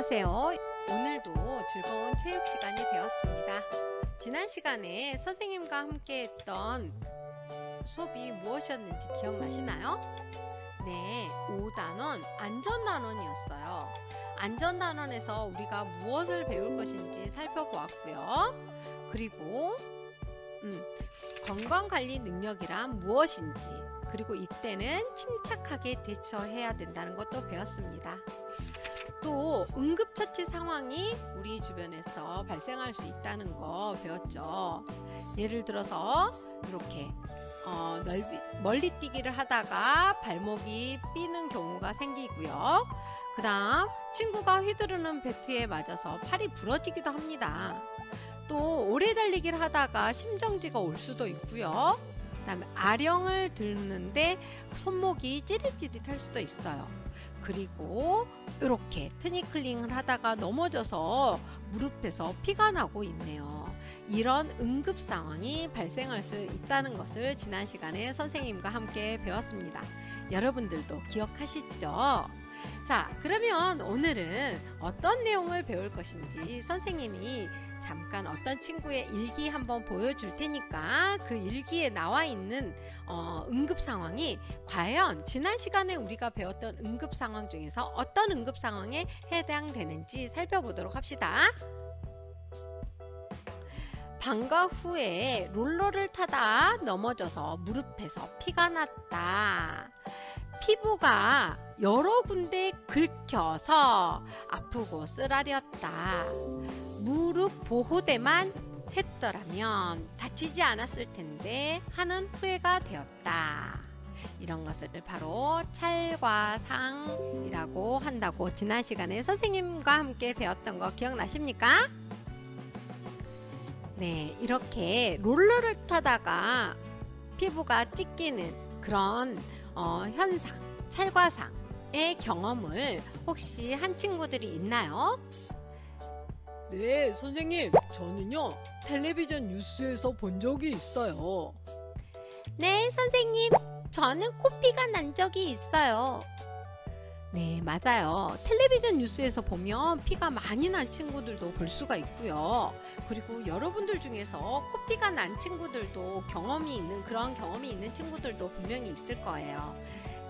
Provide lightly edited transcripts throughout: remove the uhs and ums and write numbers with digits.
안녕하세요. 오늘도 즐거운 체육 시간이 되었습니다. 지난 시간에 선생님과 함께 했던 수업이 무엇이었는지 기억나시나요? 네, 5단원 안전단원이었어요. 안전단원에서 우리가 무엇을 배울 것인지 살펴보았고요. 그리고 건강관리 능력이란 무엇인지, 그리고 이때는 침착하게 대처해야 된다는 것도 배웠습니다. 또 응급처치 상황이 우리 주변에서 발생할 수 있다는 거 배웠죠. 예를 들어서 이렇게 멀리뛰기를 하다가 발목이 삐는 경우가 생기고요. 그 다음 친구가 휘두르는 배트에 맞아서 팔이 부러지기도 합니다. 또 오래 달리기를 하다가 심정지가 올 수도 있고요. 그 다음에 아령을 들는데 손목이 찌릿찌릿할 수도 있어요. 그리고 이렇게 트니클링을 하다가 넘어져서 무릎에서 피가 나고 있네요. 이런 응급 상황이 발생할 수 있다는 것을 지난 시간에 선생님과 함께 배웠습니다. 여러분들도 기억하시죠? 자, 그러면 오늘은 어떤 내용을 배울 것인지 선생님이 잠깐 어떤 친구의 일기 한번 보여줄 테니까 그 일기에 나와 있는 응급 상황이 과연 지난 시간에 우리가 배웠던 응급 상황 중에서 어떤 응급 상황에 해당되는지 살펴보도록 합시다. 방과 후에 롤러를 타다 넘어져서 무릎에서 피가 났다. 피부가 여러 군데 긁혀서 아프고 쓰라렸다. 무릎 보호대만 했더라면 다치지 않았을 텐데 하는 후회가 되었다. 이런 것을 바로 찰과상이라고 한다고 지난 시간에 선생님과 함께 배웠던 거 기억나십니까? 네, 이렇게 롤러를 타다가 피부가 찢기는 그런 현상, 찰과상의 경험을 혹시 한 친구들이 있나요? 네, 선생님, 저는요 텔레비전 뉴스에서 본 적이 있어요. 네, 선생님, 저는 코피가 난 적이 있어요. 네, 맞아요. 텔레비전 뉴스에서 보면 피가 많이 난 친구들도 볼 수가 있고요. 그리고 여러분들 중에서 코피가 난 친구들도 그런 경험이 있는 친구들도 분명히 있을 거예요.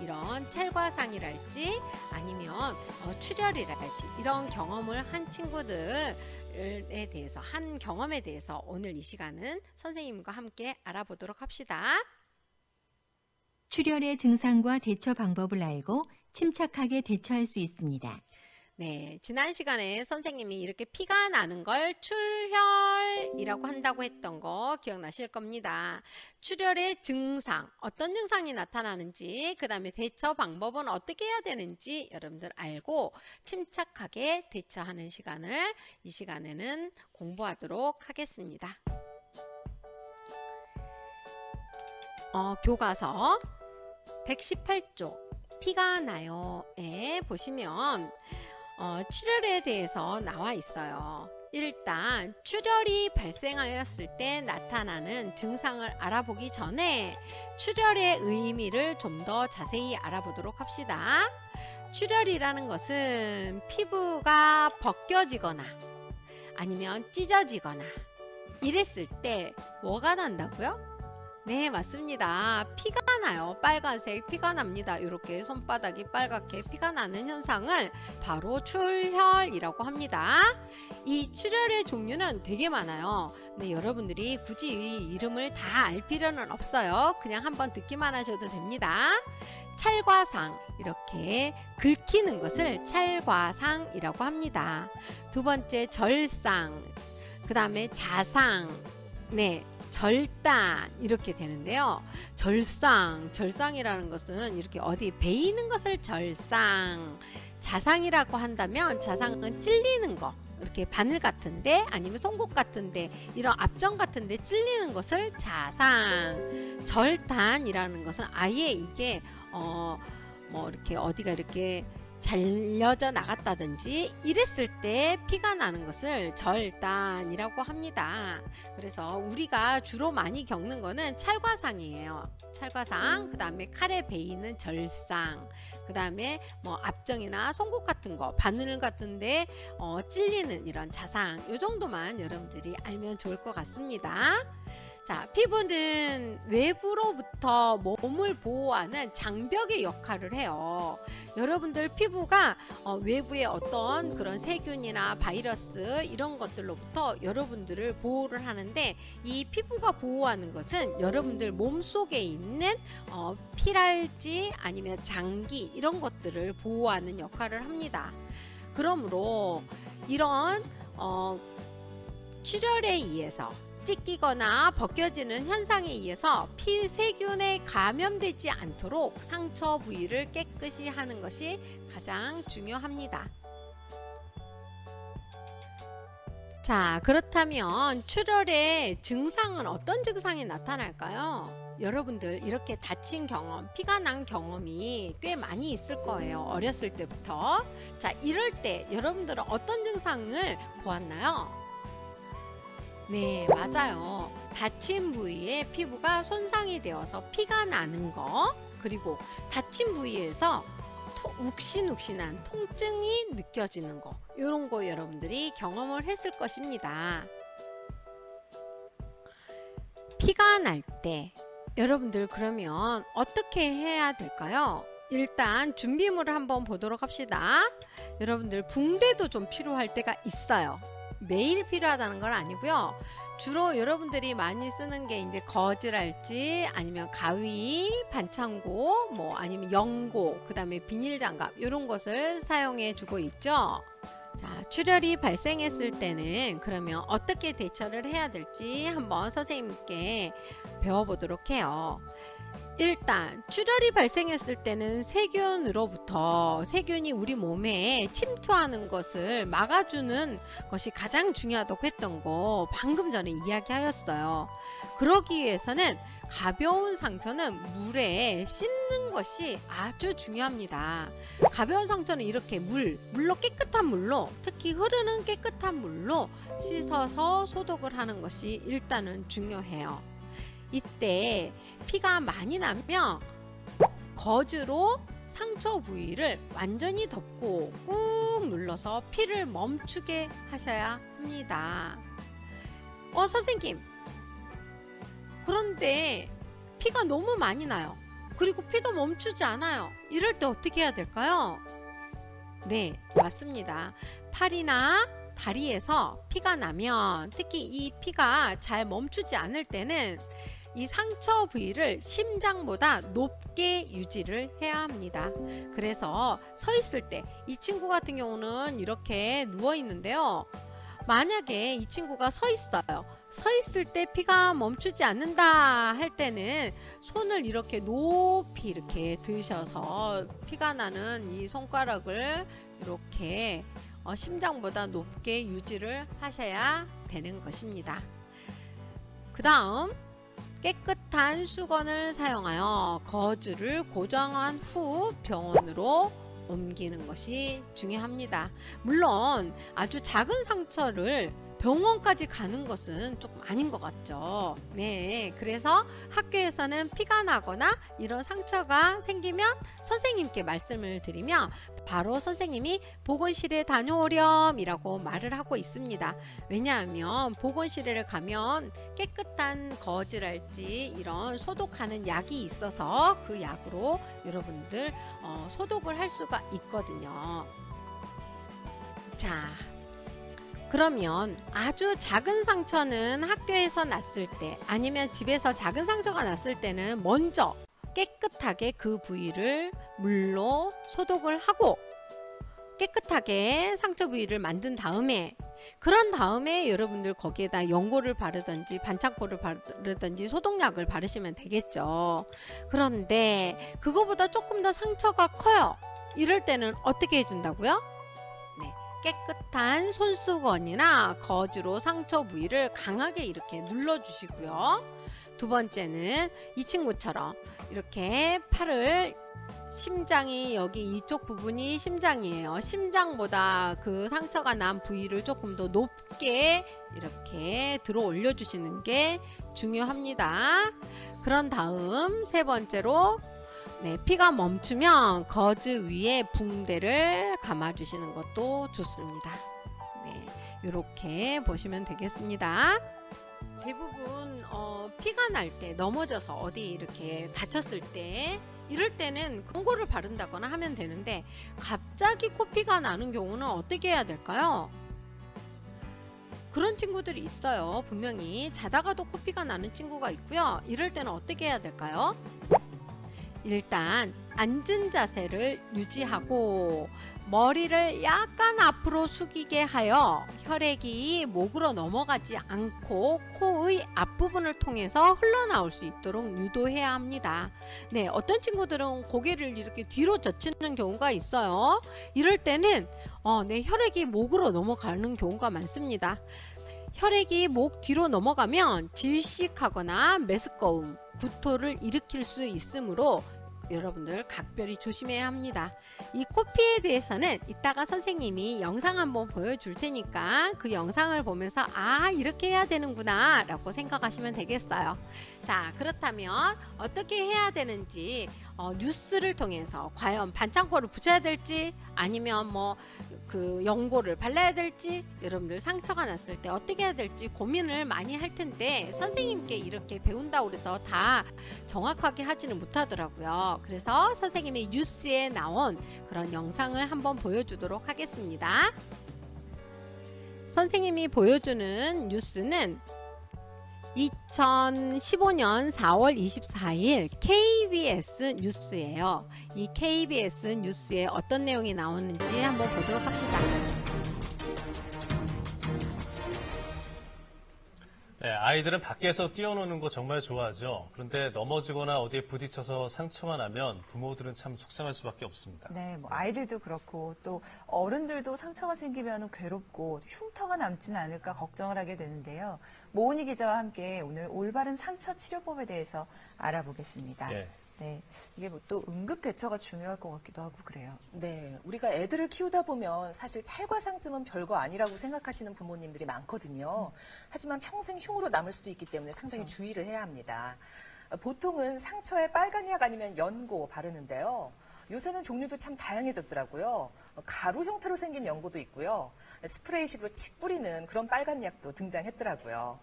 이런 찰과상이랄지 아니면 출혈이랄지 이런 경험을 한 친구들에 대해서, 한 경험에 대해서 오늘 이 시간은 선생님과 함께 알아보도록 합시다. 출혈의 증상과 대처 방법을 알고 침착하게 대처할 수 있습니다. 네, 지난 시간에 선생님이 이렇게 피가 나는 걸 출혈이라고 한다고 했던 거 기억나실 겁니다. 출혈의 증상, 어떤 증상이 나타나는지, 그 다음에 대처 방법은 어떻게 해야 되는지 여러분들 알고 침착하게 대처하는 시간을 이 시간에는 공부하도록 하겠습니다. 교과서 118쪽 피가 나요에 보시면 출혈에 대해서 나와 있어요. 일단 출혈이 발생하였을 때 나타나는 증상을 알아보기 전에 출혈의 의미를 좀 더 자세히 알아보도록 합시다. 출혈이라는 것은 피부가 벗겨지거나 아니면 찢어지거나 이랬을 때 뭐가 난다고요? 네, 맞습니다. 피가 나요. 빨간색 피가 납니다. 이렇게 손바닥이 빨갛게 피가 나는 현상을 바로 출혈이라고 합니다. 이 출혈의 종류는 되게 많아요. 근데 여러분들이 굳이 이 이름을 다 알 필요는 없어요. 그냥 한번 듣기만 하셔도 됩니다. 찰과상, 이렇게 긁히는 것을 찰과상이라고 합니다. 두 번째 절상, 그 다음에 자상, 네, 절단 이렇게 되는데요. 절상이라는 것은 이렇게 어디 베이는 것을 절상, 자상이라고 한다면 자상은 찔리는 거, 이렇게 바늘 같은데 아니면 송곳 같은데 이런 압정 같은데 찔리는 것을 자상, 절단이라는 것은 아예 이게 뭐 이렇게 어디가 이렇게 잘려져 나갔다든지 이랬을 때 피가 나는 것을 절단이라고 합니다. 그래서 우리가 주로 많이 겪는 거는 찰과상이에요. 찰과상, 그 다음에 칼에 베이는 절상, 그 다음에 뭐 압정이나 송곳 같은 거, 바늘 같은데 찔리는 이런 자상, 요 정도만 여러분들이 알면 좋을 것 같습니다. 자, 피부는 외부로부터 몸을 보호하는 장벽의 역할을 해요. 여러분들 피부가 외부의 어떤 그런 세균이나 바이러스 이런 것들로부터 여러분들을 보호를 하는데, 이 피부가 보호하는 것은 여러분들 몸속에 있는 피랄지 아니면 장기 이런 것들을 보호하는 역할을 합니다. 그러므로 이런 출혈에 의해서 찢기거나 벗겨지는 현상에 의해서 피세균에 감염되지 않도록 상처 부위를 깨끗이 하는 것이 가장 중요합니다. 자, 그렇다면 출혈의 증상은 어떤 증상이 나타날까요? 여러분들 이렇게 다친 경험, 피가 난 경험이 꽤 많이 있을 거예요. 어렸을 때부터. 자, 이럴 때 여러분들은 어떤 증상을 보았나요? 네, 맞아요. 다친 부위에 피부가 손상이 되어서 피가 나는 거, 그리고 다친 부위에서 욱신욱신한 통증이 느껴지는 거, 이런 거 여러분들이 경험을 했을 것입니다. 피가 날 때 여러분들 그러면 어떻게 해야 될까요? 일단 준비물을 한번 보도록 합시다. 여러분들 붕대도 좀 필요할 때가 있어요. 매일 필요하다는 건 아니고요. 주로 여러분들이 많이 쓰는 게 이제 거즈랄지 아니면 가위, 반창고, 뭐 아니면 연고, 그 다음에 비닐장갑 이런 것을 사용해 주고 있죠. 자, 출혈이 발생했을 때는 그러면 어떻게 대처를 해야 될지 한번 선생님께 배워보도록 해요. 일단 출혈이 발생했을 때는 세균으로부터, 세균이 우리 몸에 침투하는 것을 막아주는 것이 가장 중요하다고 했던 거 방금 전에 이야기하였어요. 그러기 위해서는 가벼운 상처는 물에 씻는 것이 아주 중요합니다. 가벼운 상처는 이렇게 물로, 깨끗한 물로, 특히 흐르는 깨끗한 물로 씻어서 소독을 하는 것이 일단은 중요해요. 이때 피가 많이 나면 거즈로 상처 부위를 완전히 덮고 꾹 눌러서 피를 멈추게 하셔야 합니다. 선생님, 그런데 피가 너무 많이 나요. 그리고 피도 멈추지 않아요. 이럴 때 어떻게 해야 될까요? 네, 맞습니다. 팔이나 다리에서 피가 나면, 특히 이 피가 잘 멈추지 않을 때는 이 상처 부위를 심장보다 높게 유지를 해야 합니다. 그래서 서 있을 때, 이 친구 같은 경우는 이렇게 누워 있는데요. 만약에 이 친구가 서 있어요. 서 있을 때 피가 멈추지 않는다 할 때는 손을 이렇게 높이 이렇게 드셔서 피가 나는 이 손가락을 이렇게 심장보다 높게 유지를 하셔야 되는 것입니다. 그 다음, 깨끗한 수건을 사용하여 거즈를 고정한 후 병원으로 옮기는 것이 중요합니다. 물론 아주 작은 상처를 병원까지 가는 것은 조금 아닌 것 같죠. 네, 그래서 학교에서는 피가 나거나 이런 상처가 생기면 선생님께 말씀을 드리면 바로 선생님이 보건실에 다녀오렴 이라고 말을 하고 있습니다. 왜냐하면 보건실에 가면 깨끗한 거즈랄지 이런 소독하는 약이 있어서 그 약으로 여러분들 소독을 할 수가 있거든요. 자, 그러면 아주 작은 상처는 학교에서 났을 때, 아니면 집에서 작은 상처가 났을 때는 먼저 깨끗하게 그 부위를 물로 소독을 하고 깨끗하게 상처 부위를 만든 다음에, 그런 다음에 여러분들 거기에다 연고를 바르든지 반창고를 바르든지 소독약을 바르시면 되겠죠. 그런데 그거보다 조금 더 상처가 커요. 이럴 때는 어떻게 해준다고요? 네, 깨끗한 손수건이나 거즈로 상처 부위를 강하게 이렇게 눌러주시고요. 두 번째는 이 친구처럼 이렇게 팔을 심장이 여기 이쪽 부분이 심장이에요. 심장보다 그 상처가 난 부위를 조금 더 높게 이렇게 들어 올려 주시는 게 중요합니다. 그런 다음 세 번째로 피가 멈추면 거즈 위에 붕대를 감아 주시는 것도 좋습니다. 이렇게 보시면 되겠습니다. 대부분 피가 날 때 넘어져서 어디 이렇게 다쳤을 때 이럴 때는 경고를 바른다거나 하면 되는데 갑자기 코피가 나는 경우는 어떻게 해야 될까요? 그런 친구들이 있어요. 분명히 자다가도 코피가 나는 친구가 있고요. 이럴 때는 어떻게 해야 될까요? 일단 앉은 자세를 유지하고 머리를 약간 앞으로 숙이게 하여 혈액이 목으로 넘어가지 않고 코의 앞부분을 통해서 흘러나올 수 있도록 유도해야 합니다. 어떤 친구들은 고개를 이렇게 뒤로 젖히는 경우가 있어요. 이럴 때는 혈액이 목으로 넘어가는 경우가 많습니다. 혈액이 목 뒤로 넘어가면 질식하거나 메스꺼움, 구토를 일으킬 수 있으므로 여러분들 각별히 조심해야 합니다. 이 코피에 대해서는 이따가 선생님이 영상 한번 보여줄 테니까 그 영상을 보면서 이렇게 해야 되는구나 라고 생각하시면 되겠어요. 자, 그렇다면 어떻게 해야 되는지 뉴스를 통해서 과연 반창고를 붙여야 될지 아니면 그 연고를 발라야 될지 여러분들 상처가 났을 때 어떻게 해야 될지 고민을 많이 할 텐데 선생님께 이렇게 배운다고 해서 다 정확하게 하지는 못하더라고요. 그래서 선생님의 뉴스에 나온 그런 영상을 한번 보여주도록 하겠습니다. 선생님이 보여주는 뉴스는 2015년 4월 24일 KBS 뉴스예요. 이 KBS 뉴스에 어떤 내용이 나오는지 한번 보도록 합시다. 아이들은 밖에서 뛰어노는 거 정말 좋아하죠. 그런데 넘어지거나 어디에 부딪혀서 상처가 나면 부모들은 참 속상할 수밖에 없습니다. 아이들도 그렇고 또 어른들도 상처가 생기면 괴롭고 흉터가 남지는 않을까 걱정을 하게 되는데요. 모은희 기자와 함께 오늘 올바른 상처 치료법에 대해서 알아보겠습니다. 이게 또 응급 대처가 중요할 것 같기도 하고 그래요. 우리가 애들을 키우다 보면 사실 찰과상쯤은 별거 아니라고 생각하시는 부모님들이 많거든요. 하지만 평생 흉으로 남을 수도 있기 때문에 상당히 주의를 해야 합니다. 보통은 상처에 빨간 약 아니면 연고 바르는데요. 요새는 종류도 참 다양해졌더라고요. 가루 형태로 생긴 연고도 있고요. 스프레이식으로 칙 뿌리는 그런 빨간 약도 등장했더라고요.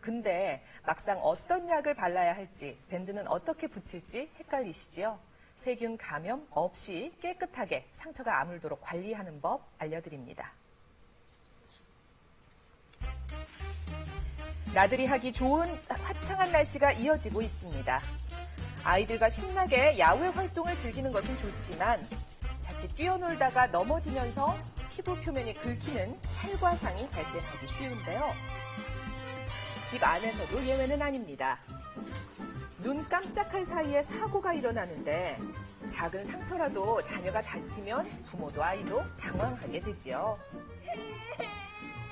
근데 막상 어떤 약을 발라야 할지, 밴드는 어떻게 붙일지 헷갈리시지요? 세균 감염 없이 깨끗하게 상처가 아물도록 관리하는 법 알려드립니다. 나들이 하기 좋은 화창한 날씨가 이어지고 있습니다. 아이들과 신나게 야외 활동을 즐기는 것은 좋지만 자칫 뛰어놀다가 넘어지면서 피부 표면이 긁히는 찰과상이 발생하기 쉬운데요. 집 안에서도 예외는 아닙니다. 눈 깜짝할 사이에 사고가 일어나는데 작은 상처라도 자녀가 다치면 부모도 아이도 당황하게 되지요.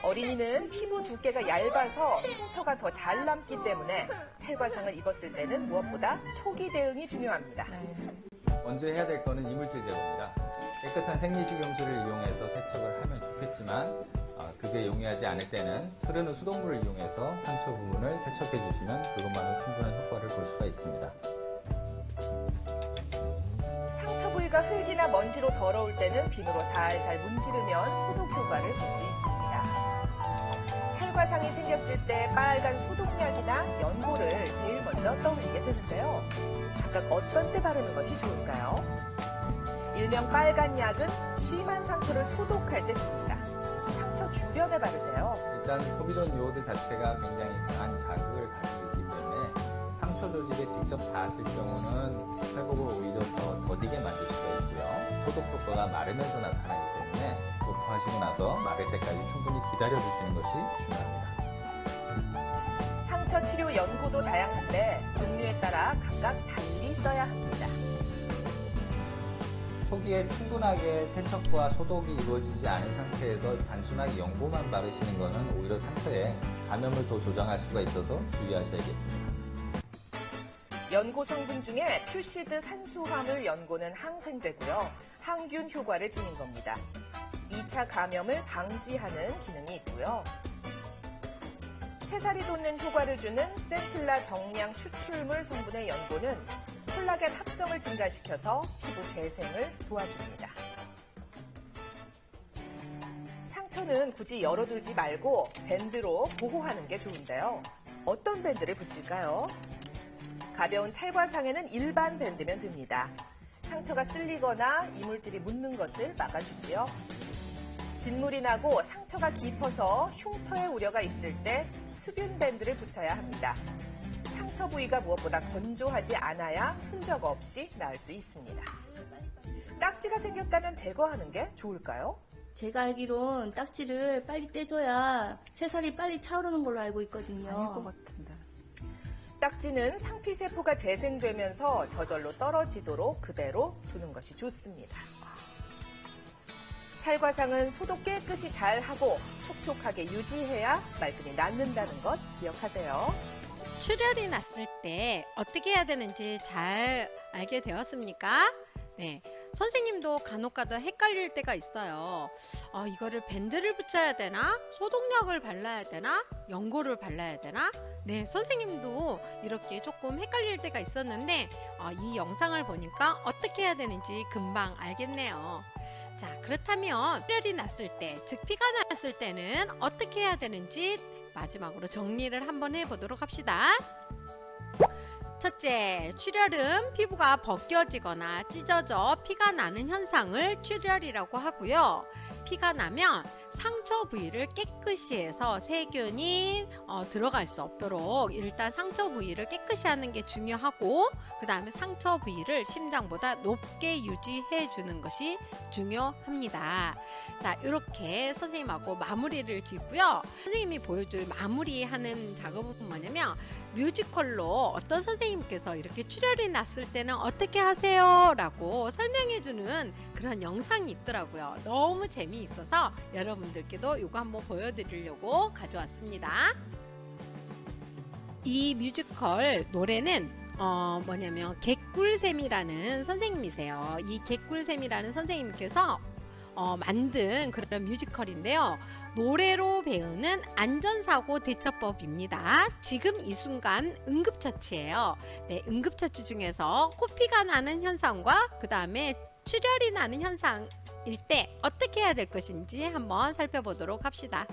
어린이는 피부 두께가 얇아서 흉터가 더 잘 남기 때문에 찰과상을 입었을 때는 무엇보다 초기 대응이 중요합니다. 먼저 해야 될 거는 이물질 제거입니다. 깨끗한 생리식용수를 이용해서 세척을 하면 좋겠지만 그게 용이하지 않을 때는 흐르는 수돗물을 이용해서 상처 부분을 세척해 주시면 그것만으로 충분한 효과를 볼 수가 있습니다. 상처 부위가 흙이나 먼지로 더러울 때는 비누로 살살 문지르면 소독 효과를 볼 수 있습니다. 찰과상이 생겼을 때 빨간 소독약이나 연고를 제일 먼저 떠올리게 되는데요. 각각 어떤 때 바르는 것이 좋을까요? 일명 빨간 약은 심한 상처를 소독할 때 씁니다. 상처 주변에 바르세요. 일단 포비돈 요오드 자체가 굉장히 강한 자극을 가지고 있기 때문에 상처 조직에 직접 닿았을 경우는 회복을 오히려 더 더디게 만들 수가 있고요. 소독 효과가 마르면서 나타나기 때문에 도포하시고 나서 마를 때까지 충분히 기다려주시는 것이 중요합니다. 상처 치료 연고도 다양한데 종류에 따라 각각 달리 써야 합니다. 초기에 충분하게 세척과 소독이 이루어지지 않은 상태에서 단순하게 연고만 바르시는 것은 오히려 상처에 감염을 더 조장할 수가 있어서 주의하셔야겠습니다. 연고 성분 중에 퓨시드 산수화물 연고는 항생제고요. 항균 효과를 지닌 겁니다. 2차 감염을 방지하는 기능이 있고요. 새살이 돋는 효과를 주는 센틀라 정량 추출물 성분의 연고는 콜라겐 합성을 증가시켜서 피부 재생을 도와줍니다. 상처는 굳이 열어두지 말고 밴드로 보호하는 게 좋은데요. 어떤 밴드를 붙일까요? 가벼운 찰과상에는 일반 밴드면 됩니다. 상처가 쓸리거나 이물질이 묻는 것을 막아주지요. 진물이 나고 상처가 깊어서 흉터의 우려가 있을 때 수분 밴드를 붙여야 합니다. 상처 부위가 무엇보다 건조하지 않아야 흔적 없이 나을 수 있습니다. 딱지가 생겼다면 제거하는 게 좋을까요? 제가 알기론 딱지를 빨리 떼줘야 새살이 빨리 차오르는 걸로 알고 있거든요. 아닐 것 같은데. 딱지는 상피세포가 재생되면서 저절로 떨어지도록 그대로 두는 것이 좋습니다. 찰과상은 소독 깨끗이 잘 하고 촉촉하게 유지해야 말끔히 낫는다는 것 기억하세요. 출혈이 났을 때 어떻게 해야 되는지 잘 알게 되었습니까? 네, 선생님도 간혹가다 헷갈릴 때가 있어요. 이거를 밴드를 붙여야 되나? 소독약을 발라야 되나? 연고를 발라야 되나? 네, 선생님도 이렇게 조금 헷갈릴 때가 있었는데 이 영상을 보니까 어떻게 해야 되는지 금방 알겠네요. 자, 그렇다면 출혈이 났을 때, 즉 피가 났을 때는 어떻게 해야 되는지 마지막으로 정리를 한번 해보도록 합시다. 첫째, 출혈은 피부가 벗겨지거나 찢어져 피가 나는 현상을 출혈이라고 하고요. 피가 나면 상처 부위를 깨끗이 해서 세균이 들어갈 수 없도록 일단 상처 부위를 깨끗이 하는 게 중요하고, 그 다음에 상처 부위를 심장보다 높게 유지해 주는 것이 중요합니다. 자, 이렇게 선생님하고 마무리를 짓고요. 선생님이 보여줄 마무리하는 작업은 뭐냐면, 뮤지컬로 어떤 선생님께서 이렇게 출혈이 났을 때는 어떻게 하세요? 라고 설명해주는 그런 영상이 있더라고요. 너무 재미있어서 여러분들께도 이거 한번 보여드리려고 가져왔습니다. 이 뮤지컬 노래는 뭐냐면 개꿀샘이라는 선생님이세요. 이 개꿀샘이라는 선생님께서 만든 그런 뮤지컬인데요. 노래로 배우는 안전사고 대처법입니다. 지금 이 순간 응급처치예요. 네, 응급처치 중에서 코피가 나는 현상과 그 다음에 출혈이 나는 현상일 때 어떻게 해야 될 것인지 한번 살펴보도록 합시다.